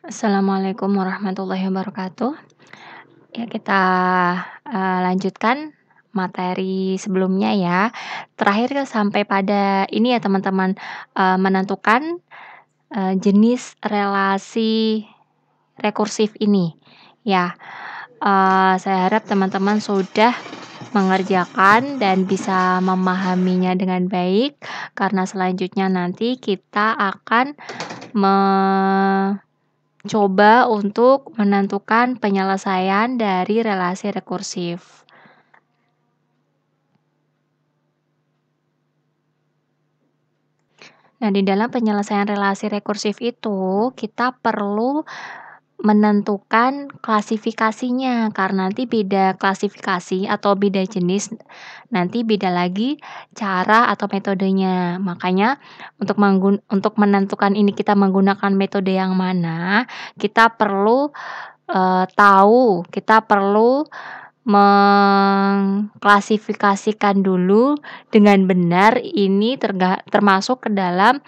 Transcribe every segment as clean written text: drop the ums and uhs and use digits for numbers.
Assalamualaikum warahmatullahi wabarakatuh. Ya kita, lanjutkan materi sebelumnya ya. Terakhir sampai pada ini ya teman-teman, menentukan, jenis relasi rekursif ini. Ya, saya harap teman-teman sudah mengerjakan dan bisa memahaminya dengan baik, karena selanjutnya nanti kita akan coba untuk menentukan penyelesaian dari relasi rekursif. Nah, di dalam penyelesaian relasi rekursif itu, kita perlu menentukan klasifikasinya, karena nanti beda klasifikasi atau beda jenis, nanti beda lagi cara atau metodenya. Makanya untuk menentukan ini kita menggunakan metode yang mana, kita perlu kita perlu mengklasifikasikan dulu dengan benar ini termasuk ke dalam,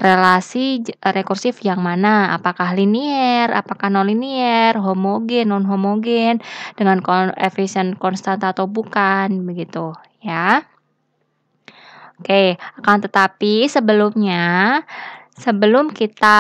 relasi rekursif yang mana, apakah linier, apakah nonlinier, homogen, non-homogen, dengan koefisien konstan atau bukan, begitu ya. Oke, akan tetapi sebelum kita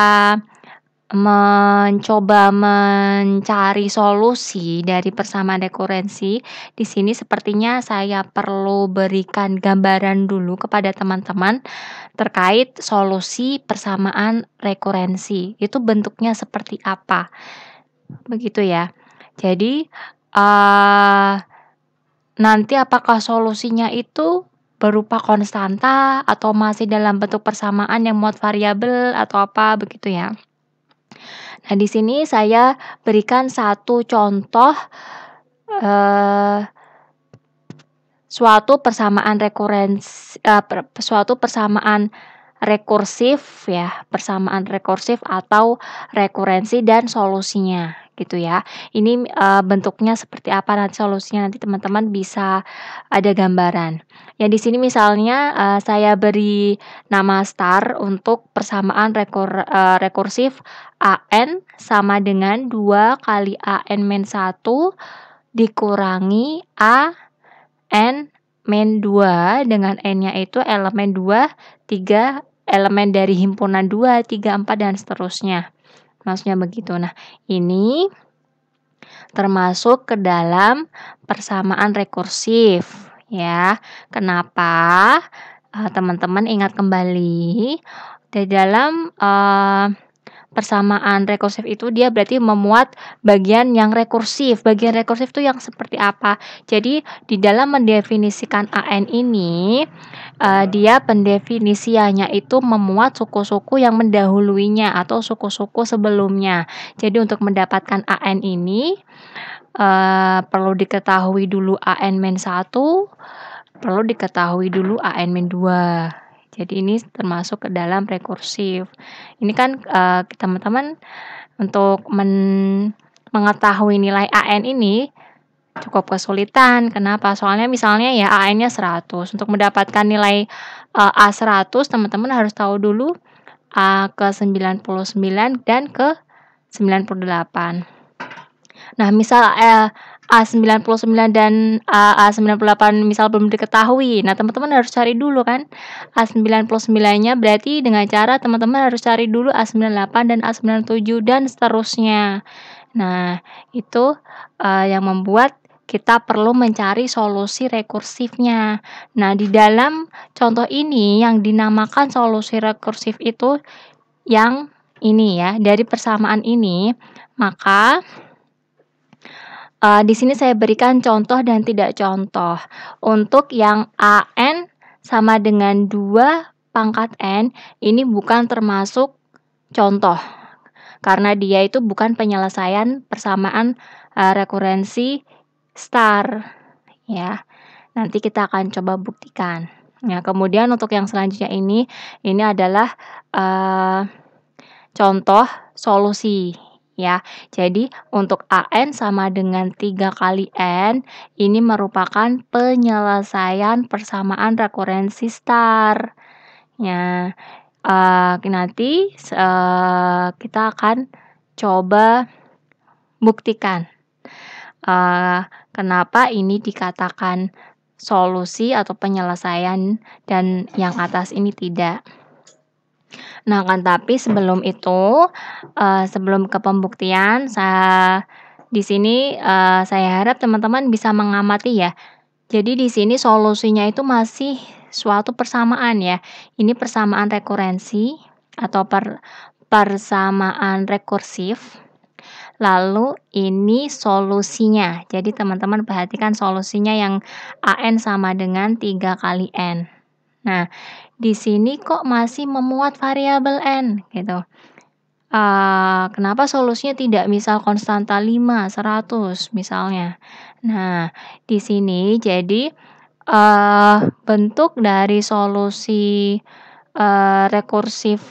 mencoba mencari solusi dari persamaan rekurensi, di sini sepertinya saya perlu berikan gambaran dulu kepada teman-teman terkait solusi persamaan rekurensi. Itu bentuknya seperti apa, begitu ya. Jadi, nanti apakah solusinya itu berupa konstanta atau masih dalam bentuk persamaan yang muat variabel atau apa, begitu ya. Nah, di sini saya berikan satu contoh suatu persamaan rekursif ya, persamaan rekursif atau rekurensi dan solusinya gitu ya. Ini bentuknya seperti apa nanti solusinya, nanti teman-teman bisa ada gambaran. Ya di sini misalnya saya beri nama star untuk persamaan rekursif AN sama dengan 2 kali AN-1 dikurangi AN-2 dengan N-nya itu elemen 2, 3 elemen dari himpunan 2, 3, 4 dan seterusnya. Maksudnya begitu. Nah, ini termasuk ke dalam persamaan rekursif ya. Kenapa? Teman-teman ingat kembali di dalam persamaan rekursif itu dia berarti memuat bagian yang rekursif. Bagian rekursif itu yang seperti apa? Jadi di dalam mendefinisikan AN ini dia pendefinisiannya itu memuat suku-suku yang mendahuluinya atau suku-suku sebelumnya. Jadi untuk mendapatkan AN ini perlu diketahui dulu AN-1, perlu diketahui dulu AN-2. Jadi ini termasuk ke dalam rekursif. Ini kan teman-teman untuk mengetahui nilai AN ini cukup kesulitan. Kenapa? Soalnya misalnya ya AN-nya 100. Untuk mendapatkan nilai A100 teman-teman harus tahu dulu A ke 99 dan ke 98. Nah, misal A99 dan A98 misal belum diketahui. Nah, teman-teman harus cari dulu kan A99-nya, berarti dengan cara teman-teman harus cari dulu A98 dan A97 dan seterusnya. Nah, itu yang membuat kita perlu mencari solusi rekursifnya. Nah, di dalam contoh ini yang dinamakan solusi rekursif itu yang ini ya, dari persamaan ini, maka di sini saya berikan contoh dan tidak contoh. Untuk yang AN sama dengan 2 pangkat N, ini bukan termasuk contoh. Karena dia itu bukan penyelesaian persamaan rekurensi star. Ya, nanti kita akan coba buktikan. Nah, kemudian untuk yang selanjutnya ini adalah contoh solusi. Ya, jadi untuk AN sama dengan 3 kali N, ini merupakan penyelesaian persamaan rekurensi star. Ya, nanti kita akan coba buktikan. Kenapa ini dikatakan solusi atau penyelesaian dan yang atas ini tidak. Nah, kan tapi sebelum itu, sebelum ke pembuktian, di sini, saya harap teman-teman bisa mengamati ya. Jadi di sini solusinya itu masih suatu persamaan ya. Ini persamaan rekurensi atau persamaan rekursif. Lalu ini solusinya. Jadi teman-teman perhatikan solusinya yang AN sama dengan 3 kali N. Nah, di sini kok masih memuat variabel N gitu. Kenapa solusinya tidak misal konstanta 5, 100 misalnya. Nah, di sini jadi bentuk dari solusi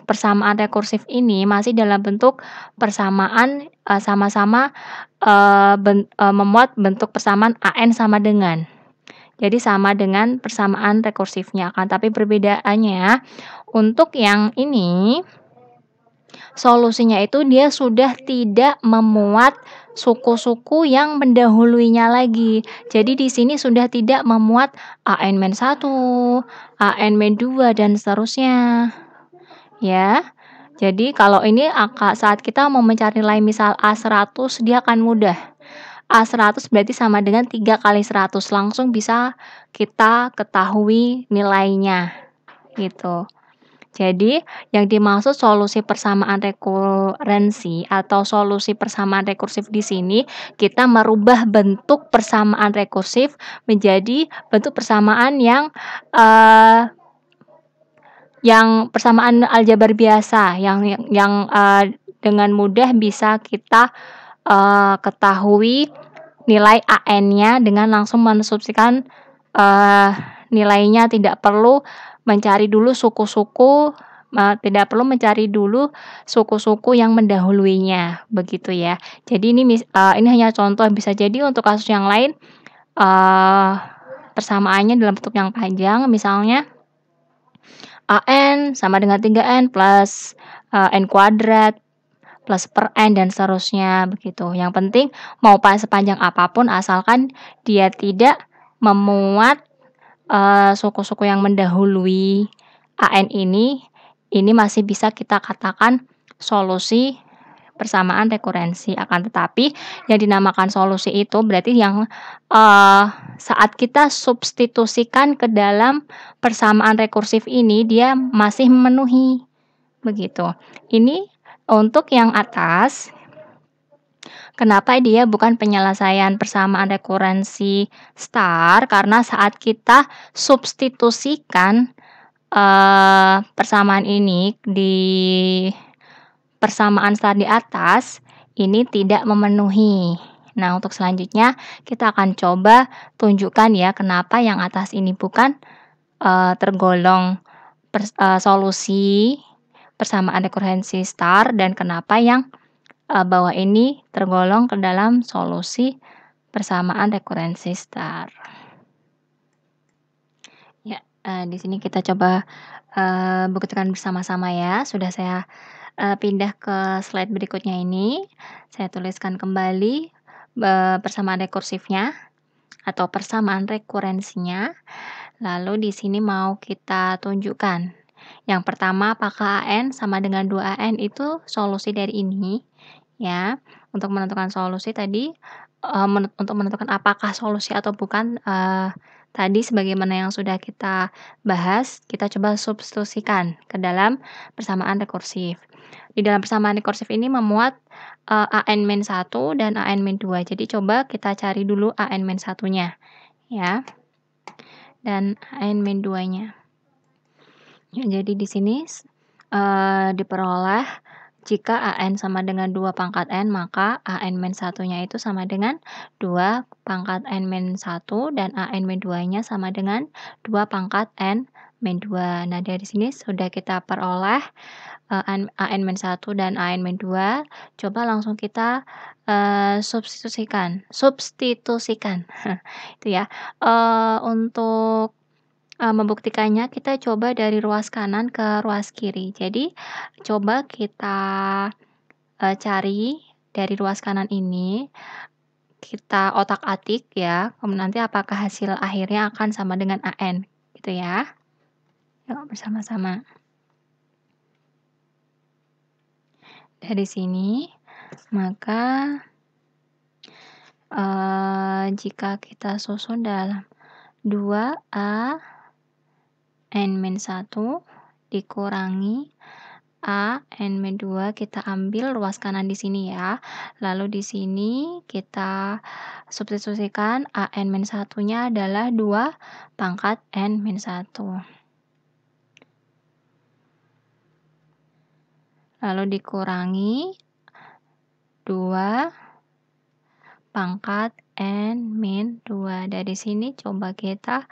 persamaan rekursif ini masih dalam bentuk persamaan sama-sama memuat bentuk persamaan AN sama dengan. Jadi sama dengan persamaan rekursifnya kan, tapi perbedaannya untuk yang ini solusinya itu dia sudah tidak memuat suku-suku yang mendahuluinya lagi. Jadi di sini sudah tidak memuat AN-1, AN-2 dan seterusnya. Ya. Jadi kalau ini saat kita mau mencari nilai misal A100 dia akan mudah. A100 berarti sama dengan 3 kali 100, langsung bisa kita ketahui nilainya. Gitu. Jadi, yang dimaksud solusi persamaan rekurensi atau solusi persamaan rekursif di sini, kita merubah bentuk persamaan rekursif menjadi bentuk persamaan yang persamaan aljabar biasa, yang dengan mudah bisa kita ketahui nilai AN-nya dengan langsung mensubstitusikan nilainya, tidak perlu mencari dulu suku-suku yang mendahuluinya, begitu ya. Jadi ini hanya contoh, bisa jadi untuk kasus yang lain persamaannya dalam bentuk yang panjang, misalnya AN sama dengan 3N plus N kuadrat plus per N dan seterusnya, begitu. Yang penting mau sepanjang apapun asalkan dia tidak memuat suku-suku yang mendahului AN ini masih bisa kita katakan solusi persamaan rekurensi. Akan tetapi yang dinamakan solusi itu berarti yang saat kita substitusikan ke dalam persamaan rekursif ini dia masih memenuhi, begitu. Ini untuk yang atas. Kenapa dia bukan penyelesaian persamaan rekurensi star? Karena saat kita substitusikan persamaan ini di persamaan star di atas, ini tidak memenuhi. Nah, untuk selanjutnya kita akan coba tunjukkan ya kenapa yang atas ini bukan tergolong solusi persamaan rekurensi star dan kenapa yang bawah ini tergolong ke dalam solusi persamaan rekurensi star. Ya, di sini kita coba buktikan bersama-sama ya. Sudah saya pindah ke slide berikutnya ini. Saya tuliskan kembali persamaan rekursifnya atau persamaan rekurensinya. Lalu di sini mau kita tunjukkan. Yang pertama, apakah AN sama dengan 2AN itu solusi dari ini? Ya, untuk menentukan solusi tadi, untuk menentukan apakah solusi atau bukan, tadi sebagaimana yang sudah kita bahas, kita coba substitusikan ke dalam persamaan rekursif. Di dalam persamaan rekursif ini memuat AN-1 dan AN-2. Jadi coba kita cari dulu AN-1-nya, ya, dan AN-2-nya. Ya, jadi di sini diperoleh jika AN sama dengan 2 pangkat N, maka AN-1-nya itu sama dengan 2 pangkat N-1 dan AN-2-nya sama dengan 2 pangkat N-2. Nah, dari sini sudah kita peroleh AN-1 dan AN-2. Coba langsung kita substitusikan. Itu ya. Untuk membuktikannya kita coba dari ruas kanan ke ruas kiri. Jadi coba kita cari dari ruas kanan ini, kita otak-atik ya, nanti apakah hasil akhirnya akan sama dengan AN, gitu ya. Yuk bersama-sama. Dari sini, maka jika kita susun dalam 2A N-1 dikurangi A N-2, kita ambil ruas kanan di sini ya. Lalu di sini kita substitusikan A N-1-nya adalah 2 pangkat N-1. Lalu dikurangi 2 pangkat N-2. Dari sini coba kita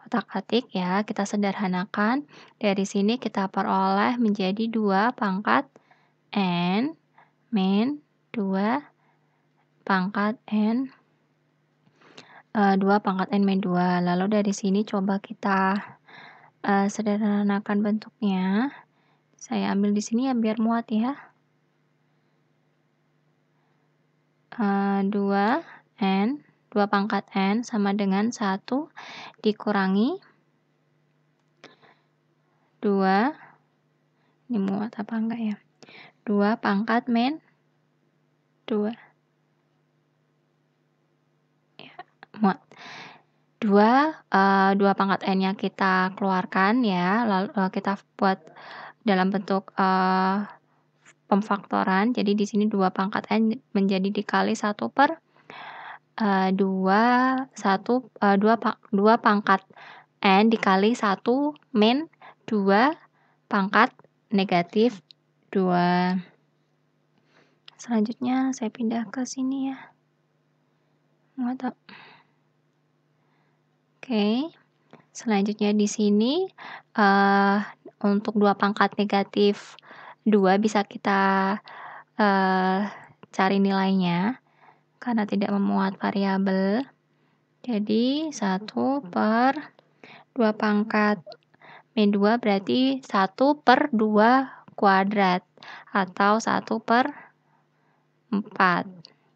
otak-atik ya, kita sederhanakan. Dari sini kita peroleh menjadi 2 pangkat N min 2 pangkat N 2 pangkat N min 2. Lalu dari sini coba kita sederhanakan bentuknya. Saya ambil di sini ya biar muat ya. 2 N, 2 pangkat N sama dengan 1 dikurangi 2, ini muat apa enggak ya? 2 pangkat min 2. Ya, muat. 2 pangkat N-nya kita keluarkan ya, lalu kita buat dalam bentuk pemfaktoran. Jadi di sini 2 pangkat N menjadi dikali 1 per 2 pangkat N dikali 1 min 2 pangkat negatif 2. Selanjutnya saya pindah ke sini ya. Muat. Oke. Selanjutnya di sini untuk 2 pangkat negatif 2 bisa kita cari nilainya karena tidak memuat variabel. Jadi 1 per 2 pangkat min 2 berarti 1 per 2 kuadrat atau 1 per 4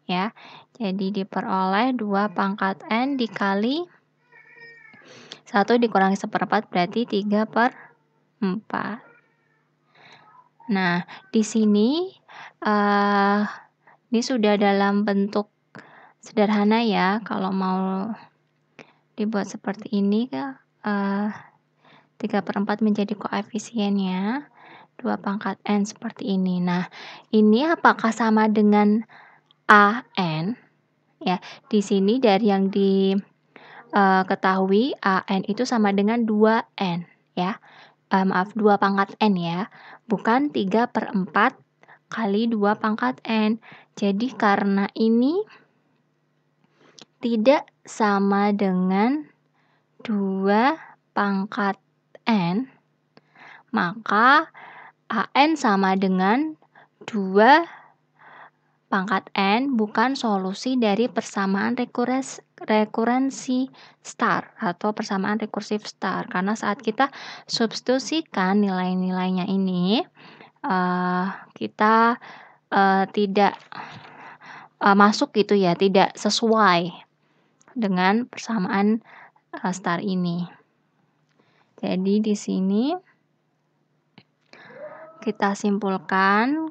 ya. Jadi diperoleh 2 pangkat N dikali 1 dikurangi 1/4 berarti 3 per 4. Nah, di sini ini sudah dalam bentuk sederhana ya. Kalau mau dibuat seperti ini 3/4 menjadi koefisiennya 2 pangkat N seperti ini. Nah, ini apakah sama dengan AN? Ya, di sini dari yang ketahui AN itu sama dengan 2N ya. 2 pangkat N ya, bukan 3/4 kali 2 pangkat N. Jadi karena ini tidak sama dengan 2 pangkat N, maka AN sama dengan 2 pangkat N bukan solusi dari persamaan rekurensi star atau persamaan rekursif star. Karena saat kita substitusikan nilai-nilainya ini, kita tidak masuk gitu ya, tidak sesuai dengan persamaan star ini. Jadi di sini kita simpulkan,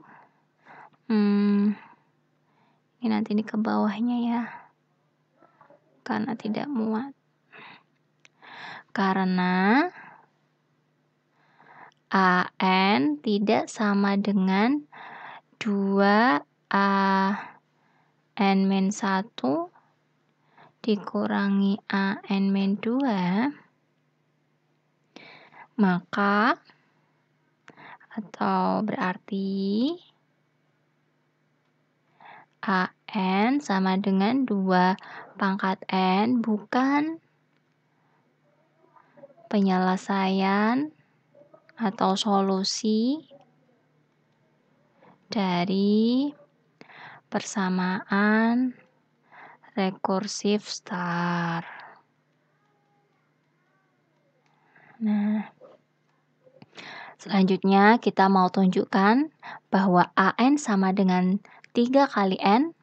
ini nanti di ke bawahnya ya, karena tidak muat. Karena AN tidak sama dengan 2A N-1 dikurangi A N-2, maka atau berarti AN sama dengan 2 pangkat N bukan penyelesaian atau solusi dari persamaan rekursif star. Nah, Selanjutnya kita mau tunjukkan bahwa AN sama dengan 3 kali N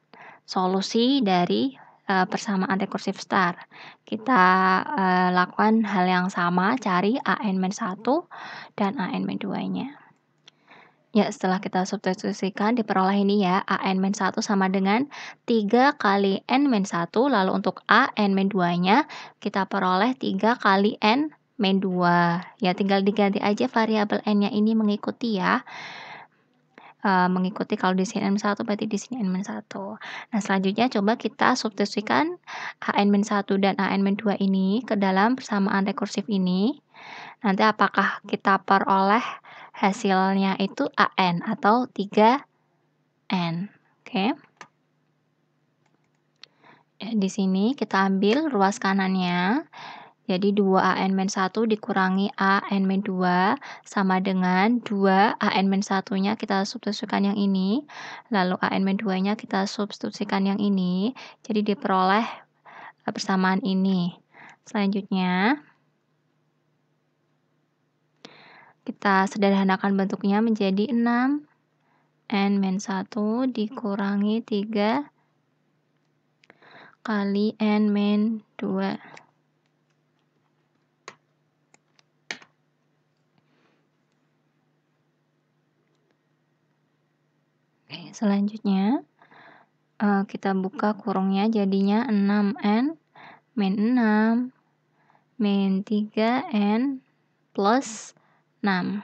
solusi dari persamaan rekursif star. Kita lakukan hal yang sama, cari AN-1 dan AN-2-nya. Ya, setelah kita substitusikan diperoleh ini ya, AN-1 sama dengan 3 kali N-1, lalu untuk AN-2-nya kita peroleh 3 kali N-2. Ya, tinggal diganti aja variabel N-nya ini mengikuti ya. Mengikuti kalau di sini N-1 berarti di sini N-1. Nah, selanjutnya coba kita substitusikan AN-1 dan AN-2 ini ke dalam persamaan rekursif ini. Nanti apakah kita peroleh hasilnya itu AN atau 3N. Oke. Ya, di sini kita ambil ruas kanannya. Jadi 2AN-1 dikurangi AN-2 sama dengan 2AN-1-nya kita substitusikan yang ini. Lalu AN-2-nya kita substitusikan yang ini. Jadi diperoleh persamaan ini. Selanjutnya kita sederhanakan bentuknya menjadi 6N-1 dikurangi 3 kali N-2. Oke, selanjutnya kita buka kurungnya jadinya 6N min 6 min 3N plus 6.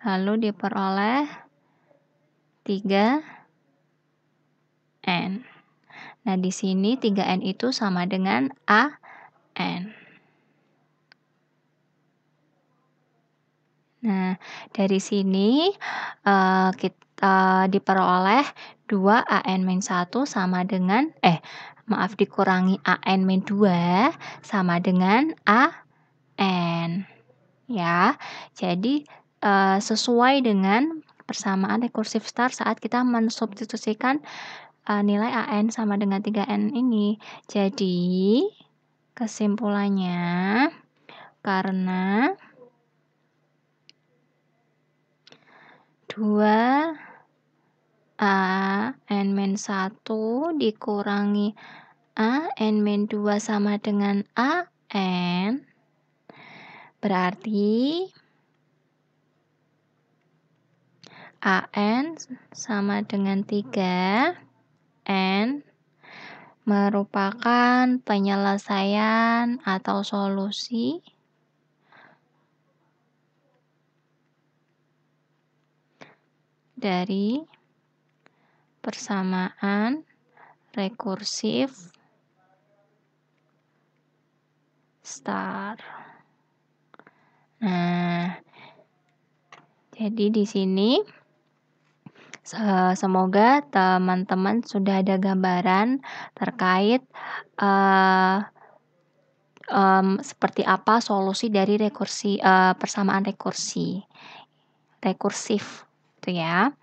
Lalu diperoleh 3N. Nah, di sini 3N itu sama dengan AN. Nah, dari sini kita diperoleh 2AN-1 sama dengan dikurangi AN-2 sama dengan AN. Ya. Jadi sesuai dengan persamaan rekursif star saat kita mensubstitusikan nilai AN sama dengan 3N ini. Jadi kesimpulannya karena 2AN-1 dikurangi AN-2 sama dengan AN, berarti AN sama dengan 3N merupakan penyelesaian atau solusi dari persamaan rekursif star. Nah, jadi di sini semoga teman-teman sudah ada gambaran terkait seperti apa solusi dari persamaan rekursif itu ya.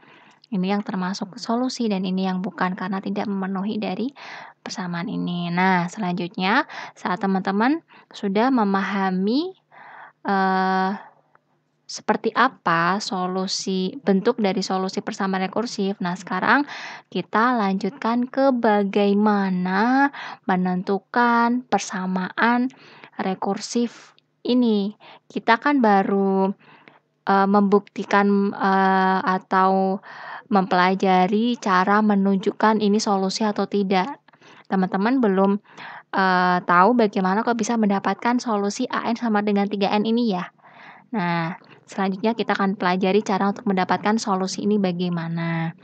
Ini yang termasuk solusi dan ini yang bukan karena tidak memenuhi dari persamaan ini. Nah, selanjutnya saat teman-teman sudah memahami seperti apa bentuk dari solusi persamaan rekursif. Nah, sekarang kita lanjutkan ke bagaimana menentukan persamaan rekursif ini. Kita kan baru membuktikan atau mempelajari cara menunjukkan ini solusi atau tidak. Teman-teman belum tahu bagaimana kok bisa mendapatkan solusi AN sama dengan 3N ini ya. Nah, selanjutnya kita akan pelajari cara untuk mendapatkan solusi ini bagaimana.